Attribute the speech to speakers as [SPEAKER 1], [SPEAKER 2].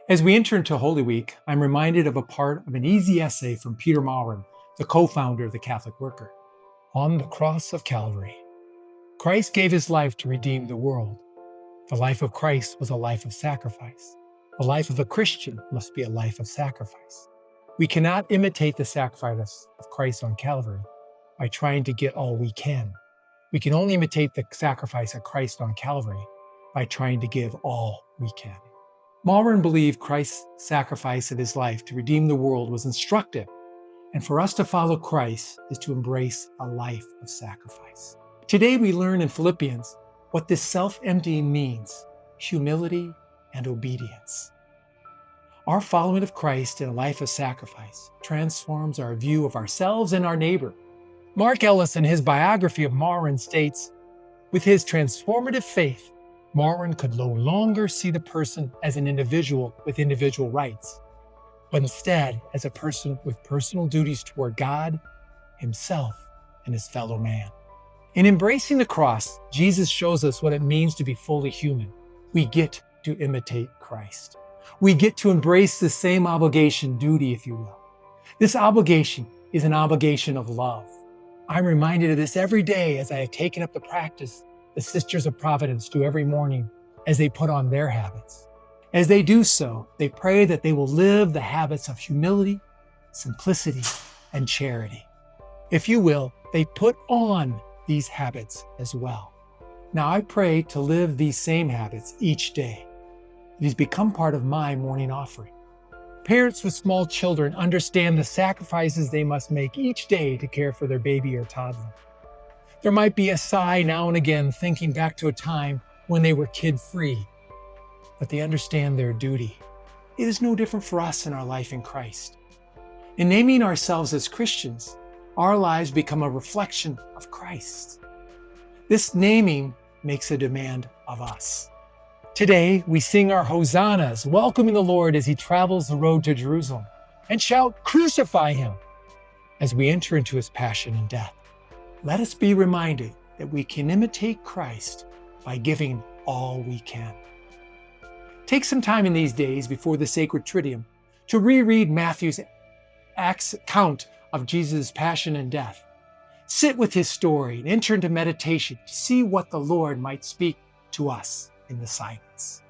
[SPEAKER 1] As we enter into Holy Week, I'm reminded of a part of an easy essay from Peter Maurin, the co-founder of the Catholic Worker. On the Cross of Calvary, Christ gave his life to redeem the world. The life of Christ was a life of sacrifice. The life of a Christian must be a life of sacrifice. We cannot imitate the sacrifice of Christ on Calvary by trying to get all we can. We can only imitate the sacrifice of Christ on Calvary by trying to give all we can. Maurin believed Christ's sacrifice of his life to redeem the world was instructive, and for us to follow Christ is to embrace a life of sacrifice. Today we learn in Philippians what this self-emptying means: humility and obedience. Our following of Christ in a life of sacrifice transforms our view of ourselves and our neighbor. Mark Ellis, in his biography of Maurin, states, with his transformative faith, Maurin could no longer see the person as an individual with individual rights, but instead as a person with personal duties toward God, himself, and his fellow man. In embracing the cross, Jesus shows us what it means to be fully human. We get to imitate Christ. We get to embrace the same obligation, duty, if you will. This obligation is an obligation of love. I'm reminded of this every day as I have taken up the practice the Sisters of Providence do every morning as they put on their habits. As they do so, they pray that they will live the habits of humility, simplicity, and charity. If you will, they put on these habits as well. Now I pray to live these same habits each day. It has become part of my morning offering. Parents with small children understand the sacrifices they must make each day to care for their baby or toddler. There might be a sigh now and again thinking back to a time when they were kid-free, but they understand their duty. It is no different for us in our life in Christ. In naming ourselves as Christians, our lives become a reflection of Christ. This naming makes a demand of us. Today, we sing our hosannas, welcoming the Lord as he travels the road to Jerusalem, and shout, "Crucify him," as we enter into his passion and death. Let us be reminded that we can imitate Christ by giving all we can. Take some time in these days before the sacred Triduum to reread Matthew's account of Jesus' passion and death. Sit with his story and enter into meditation to see what the Lord might speak to us in the silence.